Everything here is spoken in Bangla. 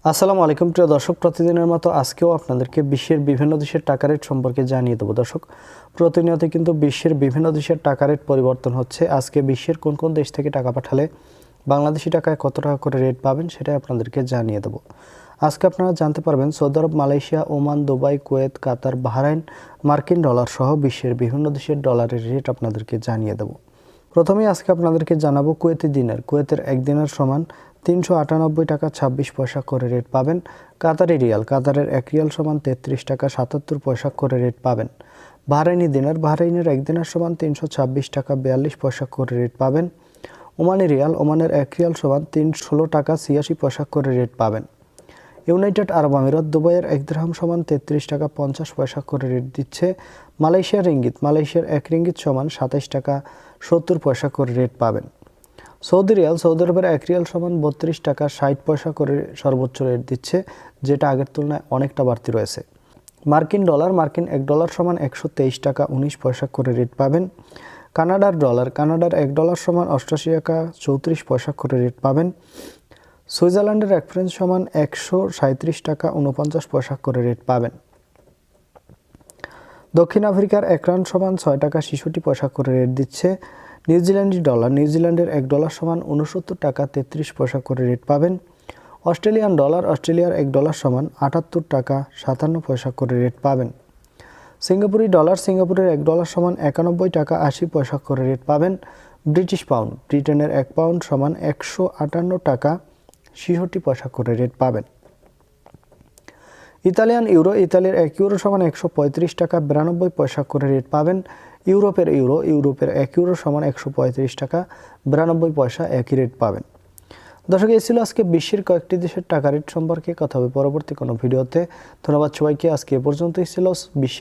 আসসালামু আলাইকুম প্রিয় দর্শক, প্রতিদিনের মতো আজকেও আপনাদেরকে বিশ্বের বিভিন্ন দেশের টাকা রেট সম্পর্কে জানিয়ে দেবো। দর্শক, প্রতিনিয়ত কিন্তু বিশ্বের বিভিন্ন দেশের টাকা রেট পরিবর্তন হচ্ছে। আজকে বিশ্বের কোন কোন দেশ থেকে টাকা পাঠালে বাংলাদেশি টাকায় কত টাকা করে রেট পাবেন সেটাই আপনাদেরকে জানিয়ে দেবো। আজকে আপনারা জানতে পারবেন সৌদি আরব, মালয়েশিয়া, ওমান, দুবাই, কুয়েত, কাতার, বাহরাইন, মার্কিন ডলার সহ বিশ্বের বিভিন্ন দেশের ডলারের রেট আপনাদেরকে জানিয়ে দেবো। প্রথমেই আজকে আপনাদেরকে জানাবো কুয়েতি দিনার। কুয়েতের 1 দিনার সমান 398 টাকা 26 পয়সা করে রেট পাবেন। কাতারি রিয়াল, কাতারের 1 রিয়াল সমান 33 টাকা 77 পয়সা করে রেট পাবেন। বাহরাইনি দিনার, বাহরাইনের 1 দিনার সমান 326 টাকা 42 পয়সা করে রেট পাবেন। ওমানি রিয়াল, ওমানের 1 রিয়াল সমান 316 টাকা 86 পয়সা করে রেট পাবেন। ইউনাইটেড আরব আমিরাত, দুবাইয়ের 1 দিরহাম সমান 33 টাকা 50 পয়সা করে রেট দিচ্ছে। মালয়েশিয়ার রিঙ্গিত, মালয়েশিয়ার 1 রিঙ্গিত সমান 27 টাকা 70 পয়সা করে রেট পাবেন। সৌদি রিয়াল, সৌদি আরবের 1 রিয়াল সমান 32 টাকা 60 পয়সা করে সর্বোচ্চ রেট দিচ্ছে, যেটা আগের তুলনায় অনেকটা বাড়তি রয়েছে। মার্কিন ডলার, মার্কিন 1 ডলার সমান 123 টাকা 19 পয়সা করে রেট পাবেন। কানাডার ডলার, কানাডার 1 ডলার সমান 88 টাকা 34 পয়সা করে রেট পাবেন। সুইজারল্যান্ডের 1 ফ্রাঙ্ক সমান 137 টাকা 49 পয়সা করে রেট পাবেন। দক্ষিণ আফ্রিকার 1 রান সমান 6 টাকা 66 পয়সা করে রেট দিচ্ছে। নিউজিল্যান্ডি ডলার, নিউজিল্যান্ডের 1 ডলার সমান 69 টাকা 33 পয়সা করে রেট পাবেন। অস্ট্রেলিয়ান ডলার, অস্ট্রেলিয়ার 1 ডলার সমান 78 টাকা 57 পয়সা করে রেট পাবেন। সিঙ্গাপুরি ডলার, সিঙ্গাপুরের 1 ডলার সমান 91 টাকা 80 পয়সা করে রেট পাবেন। ব্রিটিশ পাউন্ড, ব্রিটেনের 1 পাউন্ড সমান 158 টাকা 66 পয়সা করে রেট পাবেন। ইতালিয়ান ইউরো, ইতালির 1 ইউরো সমান 135 টাকা 92 পয়সা করে রেট পাবেন। ইউরোপের ইউরো, ইউরোপের 1 ইউরো সমান 135 টাকা 92 পয়সা একই রেট পাবেন। দর্শক, এই ছিল আজকে বিশ্বের কয়েকটি দেশের টাকা রেট সম্পর্কে কথা হবে পরবর্তী কোনো ভিডিওতে। ধন্যবাদ সবাইকে। আজকে এ পর্যন্তই ছিল বিশ্বের